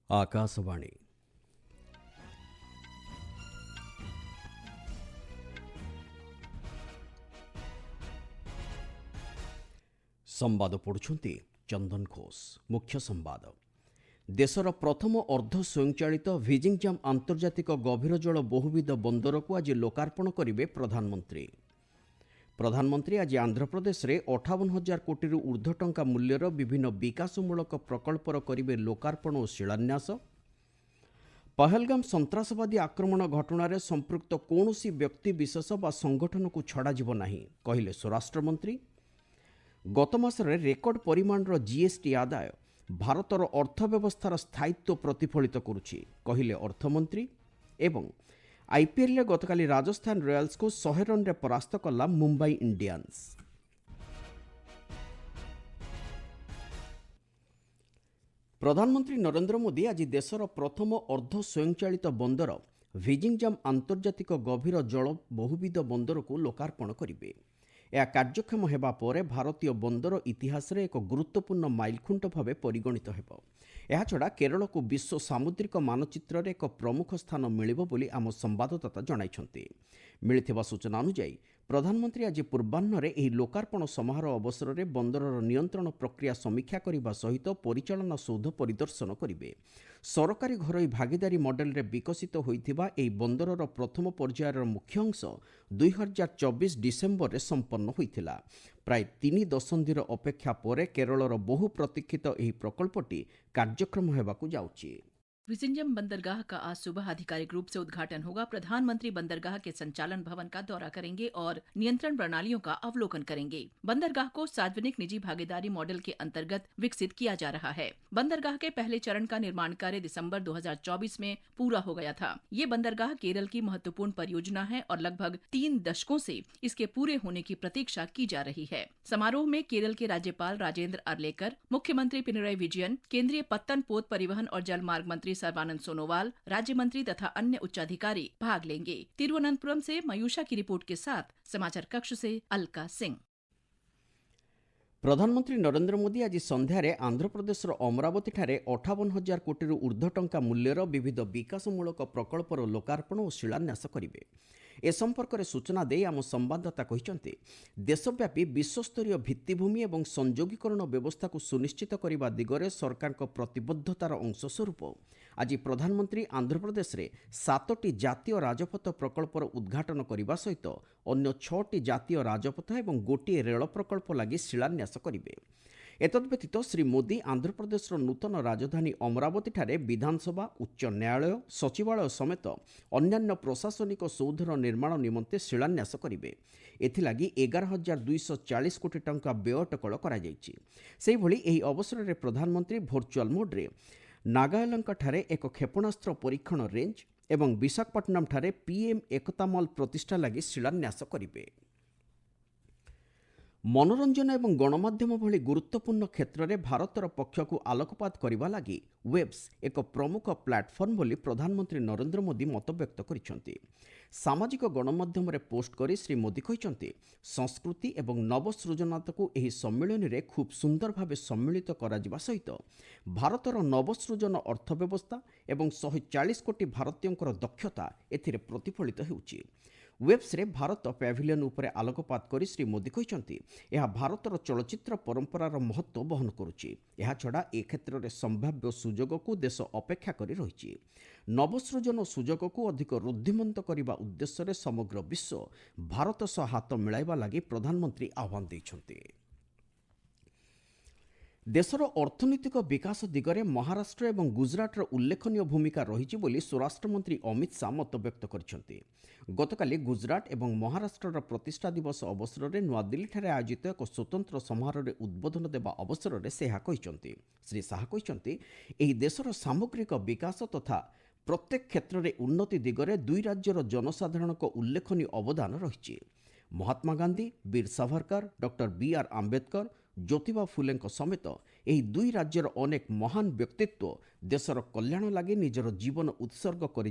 आकाशवाणी संवाद पढ़ुछंती चंदन घोष। मुख्य संवाद देशर प्रथम अर्ध स्वयंचालित भिजिंगजाम आंतर्जातिक गभीर जल बहुविध बंदर को आज लोकार्पण करेंगे प्रधानमंत्री आज आंध्र प्रदेश में 58,000 कोटी ऊर्ध्व टंका मूल्यर विभिन्न विकासमूलक प्रकल्पर करेंगे लोकार्पण और शिलान्यास। पहलगाम सन्त्रासवादी आक्रमण घटना संपृक्त कौनसी व्यक्ति विशेष बा संगठन को छड़ाजिब नहीं कहले स्वराष्ट्र मंत्री। गत मासरे रेकर्ड परिमाणर जीएसटी आदाय भारतर अर्थव्यवस्थार स्थायित्व प्रतिफलित करुछि कहले अर्थमंत्री। एवं आईपीएल गतकाली राजस्थान रॉयल्स को 100 रन रे परास्त कला मुंबई इंडियंस। प्रधानमंत्री नरेंद्र मोदी आज देशर प्रथम अर्ध स्वयंचालित बंदर भिजिंगजाम आंतर्जातिक गभीर जल बहुविध बंदर को लोकार्पण करेंगे। यह कार्यक्षम होगा पर भारतीय बंदर इतिहास रे एक गुरुत्वपूर्ण माइलखुंट भाव परिगणित हो। याछड़ा केरल को विश्व सामुद्रिक मानचित्र रे एक प्रमुख स्थान मिलिबो बोली आम संवाददाता जणाइछन्ति। मिलिथिबा सूचना अनुसार प्रधानमंत्री आज पूर्वाह्न रे एही लोकार्पण समारोह अवसर में बंदरर नियंत्रण प्रक्रिया समीक्षा करने सहित परिचालना सौध परिदर्शन करेंगे। सरकारी घरोई भागीदारी मॉडल रे विकसित होइथिबा एही बंदरर प्रथम पर्यायर मुख्य अंश 2024 डिसेम्बर रे संपन्न होइथिला। प्राय 3 दशंधिर अपेक्षा पर केरलर बहु प्रतीक्षित एही प्रकल्पटी कार्यक्रम हेबाकु जाउछि। भिजिंगजाम बंदरगाह का आज सुबह आधिकारिक रूप से उद्घाटन होगा। प्रधानमंत्री बंदरगाह के संचालन भवन का दौरा करेंगे और नियंत्रण प्रणालियों का अवलोकन करेंगे। बंदरगाह को सार्वजनिक निजी भागीदारी मॉडल के अंतर्गत विकसित किया जा रहा है। बंदरगाह के पहले चरण का निर्माण कार्य दिसंबर 2024 में पूरा हो गया था। ये बंदरगाह केरल की महत्वपूर्ण परियोजना है और लगभग 3 दशकों से इसके पूरे होने की प्रतीक्षा की जा रही है। समारोह में केरल के राज्यपाल राजेंद्र अर्लेकर, मुख्यमंत्री पिनराई विजयन, केंद्रीय पत्तन पोत परिवहन और जलमार्ग मंत्री सर्बानंद सोनोवाल, राज्य मंत्री तथा अन्य उच्चाधिकारी भाग लेंगे। तिरुवनंतपुरम से मयूषा की रिपोर्ट के साथ समाचार कक्ष से अलका सिंह। प्रधानमंत्री नरेंद्र मोदी आज संध्यारे आंध्र प्रदेश अमरावती ठारे 58,000 कोटी ऊर्ध्व टंका मूल्यर विविध विकासमूलक प्रकल्पर लोकार्पण और शिलान्यास करेंगे। ए संपर्क में सूचना दे आम संवाददाता कहते देशव्यापी विश्वस्तरीय भित्तिभूमि और संयोगीकरण व्यवस्था को सुनिश्चित करने दिगरे सरकार प्रतिबद्धतार अंशस्वरूप आज प्रधानमंत्री आंध्र प्रदेश में 7टी जातीय राजपथ प्रकल्पर उद्घाटन करने सहित अन्य 6टी जातीय राजपथ और गोटे रेल प्रकल्प लगी शिलान्यास करेंगे। एतद्व्यतीत श्री मोदी आंध्र प्रदेश नूतन राजधानी अमरावती ठारे विधानसभा, उच्च न्यायालय, सचिवालय समेत अन्यान्य प्रशासनिक सौधर निर्माण निमंते शिलान्यास करेंगे। एथिलागी 11,240 कोटी टंका व्यय अटकल कराଯାଇଛି। सेहिभଳି ଏହି ଅବସରରେ ପ୍ରଧାନମନ୍ତ୍ରୀ ଭର୍ଚୁଆଲ ମୋଡ୍ରେ ନାଗାଲାଣ୍ଡ ଠାରେ ଏକ କ୍ଷେପଣାସ୍ତ୍ର ପରୀକ୍ଷଣ ରେଞ୍ଜ ଏବଂ ବିଶାଖାପଟ୍ଟନମ ଠାରେ ପିଏମ୍ ଏକତା ମଲ୍ ପ୍ରତିଷ୍ଠା ଲାଗି ଶିଳାନ୍ୟାସ କରିବେ। मनोरंजन एवं गणमाध्यम भली गुरुत्वपूर्ण क्षेत्र में भारतर पक्ष को आलोकपात करने लगी वेब्स एक प्रमुख प्लाटफर्म बोली प्रधानमंत्री नरेंद्र मोदी मत व्यक्त करिसेंति। सामाजिक गणमाध्यम रे पोस्ट करी श्री मोदी कहिसेंति संस्कृति एवं नवसृजनता को एही सम्मेलन रे खूब सुंदर भावे सम्मिलित करा जिबा सहित भारतर नवसृजन अर्थव्यवस्था एवं 140 कोटी भारतीयंकर दक्षता एथिरे प्रतिफलित हेउछि। वेब्स रे भारत पैभिलियन उपरे आलोकपात करी श्री मोदी कहिसेंति यह भारतर चलचित्र परंपरार महत्व बहन करुछि। यह छड़ा ए क्षेत्र में संभाव्य सुजोग को देश अपेक्षा करी रहिछि। नवसृजन सुजोग को अधिक रुद्धिमंत करने उद्देश्य रे समग्र विश्व भारत सह हाथ मिलाइबा लगी प्रधानमंत्री आह्वान दैछन्ति। देशर अर्थनैतिक विकास दिगरे महाराष्ट्र एवं गुजरातर उल्लेखनीय भूमिका रही बोली स्वराष्ट्र मंत्री अमित शाह मत व्यक्त करिसेंति। गतकाली गुजरात एवं महाराष्ट्र प्रतिष्ठा दिवस अवसर में नुआदिल्ली आयोजित एक स्वतंत्र समारोह में उद्बोधन देवा अवसर में से कहते श्री शाह कहते एही देशर सामग्रिक विकास तथा प्रत्येक क्षेत्र में उन्नति दिगरे दुई राज्यर जनसाधारण उल्लेखनीय अवदान रही। Mahatma Gandhi, Veer Savarkar, doctor B R. आंबेडकर, ज्योतिबा फुले समेत यही दुई राज्यर अनेक महान व्यक्तित्व देशर कल्याण लगी निजर जीवन उत्सर्ग कर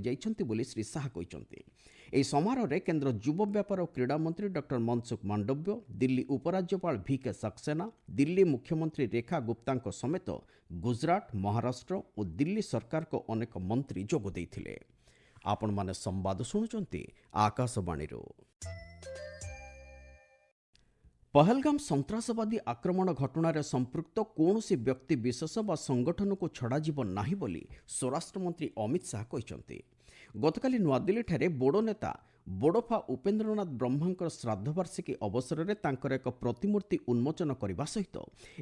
श्री शाह कहते। ଏହି ସମାରୋହରେ କେନ୍ଦ୍ର ଯୁବ ବ୍ୟାପାର ଓ କ୍ରୀଡ଼ା ମନ୍ତ୍ରୀ ଡକ୍ଟର ମନସୁଖ ମାଣ୍ଡବ୍ୟ, ଦିଲ୍ଲୀ ଉପରାଜ୍ୟପାଳ ଭିକେ ସାକ୍ସେନା, ଦିଲ୍ଲୀ ମୁଖ୍ୟମନ୍ତ୍ରୀ ରେଖା ଗୁପ୍ତାଙ୍କ ସମେତ ଗୁଜରାଟ, ମହାରାଷ୍ଟ୍ର ଓ ଦିଲ୍ଲୀ ସରକାରଙ୍କ ଅନେକ ମନ୍ତ୍ରୀ ଯୋଗ ଦେଇଥିଲେ। ଆପଣମାନେ ସମ୍ବାଦ ଶୁଣୁଛନ୍ତି ଆକାଶବାଣୀରୁ। ପହଲଗାମ ସନ୍ତାସବାଦୀ ଆକ୍ରମଣ ଘଟଣାରେ ସମ୍ପୃକ୍ତ କୌଣସି ବ୍ୟକ୍ତି ବିଶେଷ ବା ସଂଗଠନକୁ ଛଡ଼ାଯିବ ନାହିଁ ବୋଲି ସ୍ୱରାଷ୍ଟ୍ରମନ୍ତ୍ରୀ ଅମିତ ଶାହା କହିଛନ୍ତି। ଗତକାଲି ନୂଆଦିଲ୍ଲୀଠାରେ ବୋଡୋ ନେତା ବୋଡୋଫା ଉପେନ୍ଦ୍ରନାଥ ବ୍ରହ୍ମାଙ୍କର ଶ୍ରାଦ୍ଧବାର୍ଷିକୀ ଅବସରରେ ତାଙ୍କର ଏକ ପ୍ରତିମୂର୍ତ୍ତି ଉନ୍ମୋଚନ କରିବା ସହିତ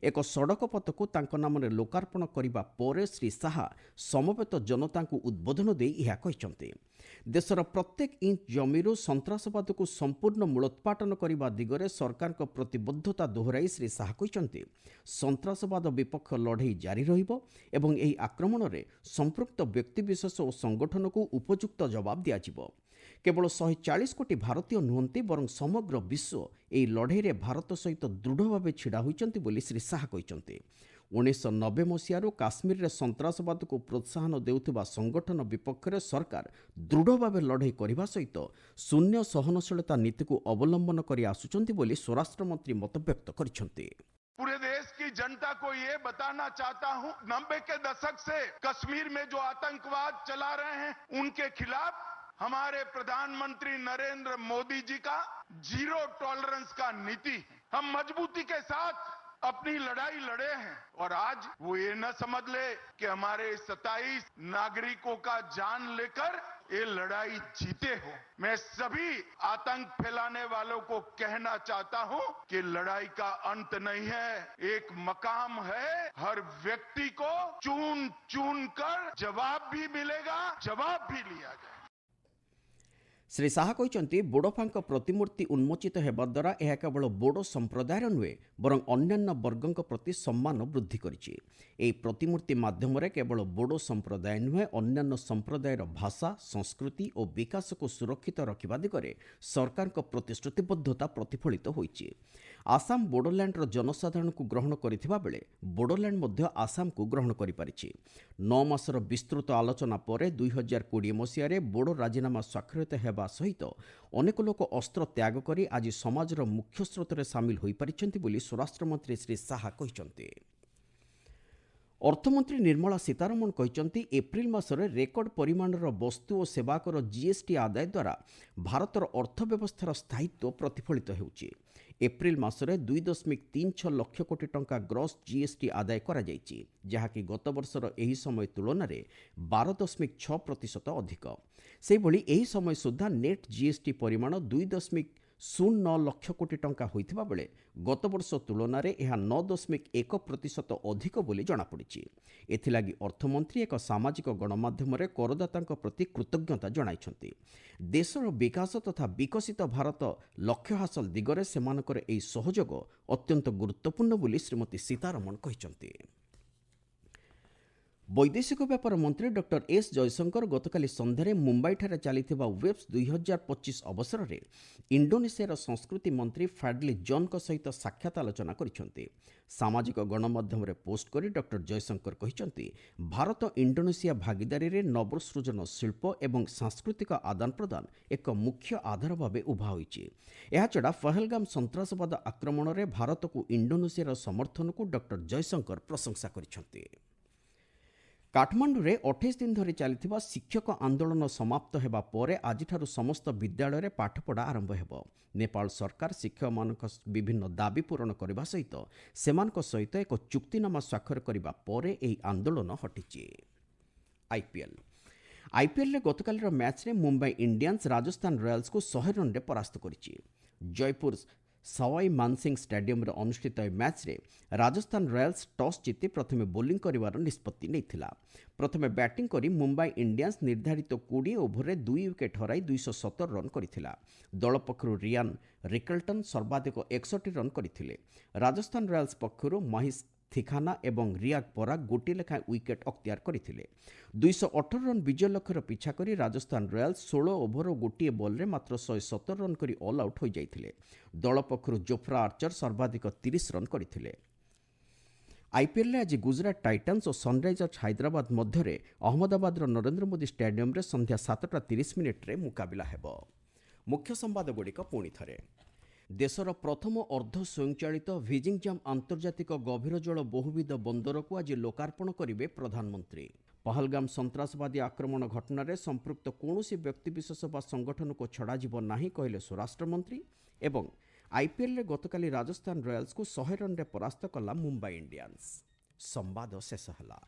ଏକ ସଡ଼କ ପଥକୁ ତାଙ୍କ ନାମରେ ଲୋକାର୍ପଣ କରିବା ପରେ ଶ୍ରୀ ଶାହା ସମବେତ ଜନତାଙ୍କୁ ଉଦ୍ବୋଧନ ଦେଇ ଏହା କହିଛନ୍ତି। ଦେଶର ପ୍ରତ୍ୟେକ ଇଞ୍ଚ ଜମିରୁ ସନ୍ତାସବାଦକୁ ସମ୍ପୂର୍ଣ୍ଣ ମୂଳୋତ୍ପାଟନ କରିବା ଦିଗରେ ସରକାରଙ୍କ ପ୍ରତିବଦ୍ଧତା ଦୋହରାଇ ଶ୍ରୀ ଶାହା କହିଛନ୍ତି, ସନ୍ତାସବାଦ ବିପକ୍ଷ ଲଢ଼େଇ ଜାରି ରହିବ ଏବଂ ଏହି ଆକ୍ରମଣରେ ସମ୍ପୃକ୍ତ ବ୍ୟକ୍ତିବିଶେଷ ଓ ସଂଗଠନକୁ ଉପଯୁକ୍ତ ଜବାବ ଦିଆଯିବ। କେବଳ 140 କୋଟି ଭାରତୀୟ ନୁହନ୍ତି ବରଂ ସମଗ୍ର ବିଶ୍ୱ ଏହି ଲଢ଼େଇରେ ଭାରତ ସହିତ ଦୃଢ଼ ଭାବେ ଛିଡ଼ା ହୋଇଛନ୍ତି ବୋଲି ଶ୍ରୀ ଶାହା କହିଛନ୍ତି। 1990 ମସିହାରୁ କାଶ୍ମୀରରେ ସନ୍ତାସବାଦକୁ ପ୍ରୋତ୍ସାହନ ଦେଉଥିବା ସଂଗଠନ ବିପକ୍ଷରେ ସରକାର ଦୃଢ଼ ଭାବେ ଲଢ଼େଇ କରିବା ସହିତ ଶୂନ୍ୟ ସହନଶୀଳତା ନୀତିକୁ ଅବଲମ୍ବନ କରି ଆସୁଛନ୍ତି ବୋଲି ସ୍ୱରାଷ୍ଟ୍ରମନ୍ତ୍ରୀ ମତବ୍ୟକ୍ତ କରିଛନ୍ତି। पूरे देश की जनता को ये बताना चाहता हूं, 90 के दशक से कश्मीर में जो आतंकवाद चला रहे हैं उनके खिलाफ हमारे प्रधानमंत्री नरेंद्र मोदी जी का जीरो टॉलरेंस का नीति है। हम मजबूती के साथ अपनी लड़ाई लड़े हैं और आज वो ये न समझ ले कि हमारे 27 नागरिकों का जान लेकर ये लड़ाई जीते हो। मैं सभी आतंक फैलाने वालों को कहना चाहता हूं कि लड़ाई का अंत नहीं है, एक मकाम है। हर व्यक्ति को चुन चुन कर जवाब भी मिलेगा, जवाब भी लिया जाए। ଶ୍ରୀ ଶାହା କହିଛନ୍ତି, ବୋଡୋଫାଙ୍କ ପ୍ରତିମୂର୍ତ୍ତି ଉନ୍ମୋଚିତ ହେବା ଦ୍ୱାରା ଏହା କେବଳ ବୋଡୋ ସମ୍ପ୍ରଦାୟର ନୁହେଁ ବରଂ ଅନ୍ୟାନ୍ୟ ବର୍ଗଙ୍କ ପ୍ରତି ସମ୍ମାନ ବୃଦ୍ଧି କରିଛି। ଏହି ପ୍ରତିମୂର୍ତ୍ତି ମାଧ୍ୟମରେ କେବଳ ବୋଡୋ ସମ୍ପ୍ରଦାୟ ନୁହେଁ, ଅନ୍ୟାନ୍ୟ ସମ୍ପ୍ରଦାୟର ଭାଷା, ସଂସ୍କୃତି ଓ ବିକାଶକୁ ସୁରକ୍ଷିତ ରଖିବା ଦିଗରେ ସରକାରଙ୍କ ପ୍ରତିଶ୍ରୁତିବଦ୍ଧତା ପ୍ରତିଫଳିତ ହୋଇଛି। ଆସାମ ବୋଡୋଲ୍ୟାଣ୍ଡର ଜନସାଧାରଣଙ୍କୁ ଗ୍ରହଣ କରିଥିବା ବେଳେ ବୋଡୋଲ୍ୟାଣ୍ଡ ମଧ୍ୟ ଆସାମକୁ ଗ୍ରହଣ କରିପାରିଛି। 9 ମାସର ବିସ୍ତୃତ ଆଲୋଚନା ପରେ 2020 ମସିହାରେ ବୋଡୋ ରାଜିନାମା ସ୍ୱାକ୍ଷରିତ ହେବା ସହିତ ଅନେକ ଲୋକ ଅସ୍ତ୍ର ତ୍ୟାଗ କରି ଆଜି ସମାଜର ମୁଖ୍ୟ ସ୍ରୋତରେ ସାମିଲ ହୋଇପାରିଛନ୍ତି ବୋଲି ସ୍ୱରାଷ୍ଟ୍ରମନ୍ତ୍ରୀ ଶ୍ରୀ ଶାହା କହିଛନ୍ତି। ଅର୍ଥମନ୍ତ୍ରୀ ନିର୍ମଳା ସୀତାରମଣ କହିଛନ୍ତି, ଏପ୍ରିଲ ମାସରେ ରେକର୍ଡ ପରିମାଣର ବସ୍ତୁ ଓ ସେବାକର ଜିଏସ୍ଟି ଆଦାୟ ଦ୍ୱାରା ଭାରତର ଅର୍ଥବ୍ୟବସ୍ଥାର ସ୍ଥାୟିତ୍ୱ ପ୍ରତିଫଳିତ ହେଉଛି। ଏପ୍ରିଲ ମାସରେ 2.36 ଲକ୍ଷ କୋଟି ଟଙ୍କା ଗ୍ରସ୍ ଜିଏସ୍ଟି ଆଦାୟ କରାଯାଇଛି, ଯାହାକି ଗତବର୍ଷର ଏହି ସମୟ ତୁଳନାରେ 12.6% ଅଧିକ। ସେହିଭଳି ଏହି ସମୟ ସୁଦ୍ଧା ନେଟ୍ ଜିଏସ୍ଟି ପରିମାଣ 2.09 ଲକ୍ଷ କୋଟି ଟଙ୍କା ହୋଇଥିବା ବେଳେ ଗତବର୍ଷ ତୁଳନାରେ ଏହା 9.1% ଅଧିକ ବୋଲି ଜଣାପଡ଼ିଛି। ଏଥିଲାଗି ଅର୍ଥମନ୍ତ୍ରୀ ଏକ ସାମାଜିକ ଗଣମାଧ୍ୟମରେ କରଦାତାଙ୍କ ପ୍ରତି କୃତଜ୍ଞତା ଜଣାଇଛନ୍ତି। ଦେଶର ବିକାଶ ତଥା ବିକଶିତ ଭାରତ ଲକ୍ଷ୍ୟ ହାସଲ ଦିଗରେ ସେମାନଙ୍କର ଏହି ସହଯୋଗ ଅତ୍ୟନ୍ତ ଗୁରୁତ୍ୱପୂର୍ଣ୍ଣ ବୋଲି ଶ୍ରୀମତୀ ସୀତାରମଣ କହିଛନ୍ତି। ବୈଦେଶିକ ବ୍ୟାପାର ମନ୍ତ୍ରୀ ଡକ୍ଟର ଏସ୍ ଜୟଶଙ୍କର ଗତକାଲି ସନ୍ଧ୍ୟାରେ ମୁମ୍ବାଇଠାରେ ଚାଲିଥିବା ୱେବ୍ସ 2025 ଅବସରରେ ଇଣ୍ଡୋନେସିଆର ସଂସ୍କୃତି ମନ୍ତ୍ରୀ ଫାଡଲି ଜନ୍ଙ୍କ ସହିତ ସାକ୍ଷାତ ଆଲୋଚନା କରିଛନ୍ତି। ସାମାଜିକ ଗଣମାଧ୍ୟମରେ ପୋଷ୍ଟ କରି ଡକ୍ଟର ଜୟଶଙ୍କର କହିଛନ୍ତି, ଭାରତ ଇଣ୍ଡୋନେସିଆ ଭାଗିଦାରୀରେ ନବସୃଜନ ଶିଳ୍ପ ଏବଂ ସାଂସ୍କୃତିକ ଆଦାନ ପ୍ରଦାନ ଏକ ମୁଖ୍ୟ ଆଧାର ଭାବେ ଉଭା ହୋଇଛି। ଏହାଛଡ଼ା ପହଲଗାମ ସନ୍ତାସବାଦ ଆକ୍ରମଣରେ ଭାରତକୁ ଇଣ୍ଡୋନେସିଆର ସମର୍ଥନକୁ ଡକ୍ଟର ଜୟଶଙ୍କର ପ୍ରଶଂସା କରିଛନ୍ତି। କାଠମାଣ୍ଡୁରେ 28 ଦିନ ଧରି ଚାଲିଥିବା ଶିକ୍ଷକ ଆନ୍ଦୋଳନ ସମାପ୍ତ ହେବା ପରେ ଆଜିଠାରୁ ସମସ୍ତ ବିଦ୍ୟାଳୟରେ ପାଠପଢ଼ା ଆରମ୍ଭ ହେବ। ନେପାଳ ସରକାର ଶିକ୍ଷକମାନଙ୍କ ବିଭିନ୍ନ ଦାବି ପୂରଣ କରିବା ସହିତ ସେମାନଙ୍କ ସହିତ ଏକ ଚୁକ୍ତିନାମା ସ୍ୱାକ୍ଷର କରିବା ପରେ ଏହି ଆନ୍ଦୋଳନ ହଟିଛି। ଆଇପିଏଲ୍ରେ ଗତକାଲିର ମ୍ୟାଚ୍ରେ ମୁମ୍ବାଇ ଇଣ୍ଡିଆନ୍ସ ରାଜସ୍ଥାନ ରୟାଲ୍ସକୁ 100 ରନ୍ରେ ପରାସ୍ତ କରିଛି। ଜୟପୁର ସୱାଇ ମାନସିଂ ଷ୍ଟାଡିୟମରେ ଅନୁଷ୍ଠିତ ଏହି ମ୍ୟାଚ୍ରେ ରାଜସ୍ଥାନ ରୟାଲ୍ସ ଟସ୍ ଜିତି ପ୍ରଥମେ ବୋଲିଂ କରିବାର ନିଷ୍ପତ୍ତି ନେଇଥିଲା। ପ୍ରଥମେ ବ୍ୟାଟିଂ କରି ମୁମ୍ବାଇ ଇଣ୍ଡିଆନ୍ସ ନିର୍ଦ୍ଧାରିତ 20 ଓଭରରେ 2 ୱିକେଟ୍ ହରାଇ 217 ରନ୍ କରିଥିଲା। ଦଳ ପକ୍ଷରୁ ରିଆନ୍ ରିକଲ୍ଟନ୍ ସର୍ବାଧିକ 61 ରନ୍ କରିଥିଲେ। ରାଜସ୍ଥାନ ରୟାଲ୍ସ ପକ୍ଷରୁ ମହିଶ ଥିଖାନା ଏବଂ ରିୟାକ୍ ପରାଗ ଗୋଟିଏ ଲେଖାଏଁ ୱିକେଟ୍ ଅକ୍ତିଆର କରିଥିଲେ। 218 ରନ୍ ବିଜୟ ଲକ୍ଷ୍ୟର ପିଛା କରି ରାଜସ୍ଥାନ ରୟାଲ୍ସ 16 ଓଭର ଓ ଗୋଟିଏ ବଲ୍ରେ ମାତ୍ର 117 ରନ୍ କରି ଅଲ୍ ଆଉଟ୍ ହୋଇଯାଇଥିଲେ। ଦଳ ପକ୍ଷରୁ ଜୋଫ୍ରା ଆର୍ଚର ସର୍ବାଧିକ 30 ରନ୍ କରିଥିଲେ। आईपीएल आज गुजरात टाइटन्स और सनराइजर्स हैदराबाद मध्य अहमदाबाद नरेंद्र मोदी स्टेडियम रे संध्या 7:30 रे मुकाबिला हेब। मुख्य संवाद गुड़िक पुणी थे। देशर प्रथम अर्ध स्वयंचालित विजिंगजाम आंतर्जातिक गभीर जल बहुविध बंदर को आज लोकार्पण करेंगे प्रधानमंत्री। पहलगाम सन्त्रासवादी आक्रमण घटन संपृक्त कौनसी व्यक्तिविशेष व संगठन को छड़ा नहीं कहले स्वराष्ट्रमंत्री। एवं आईपीएल गतकाली राजस्थान रॉयल्स को 100 रन परास्त कला मुंबई इंडियंस। संवाद शेष होला।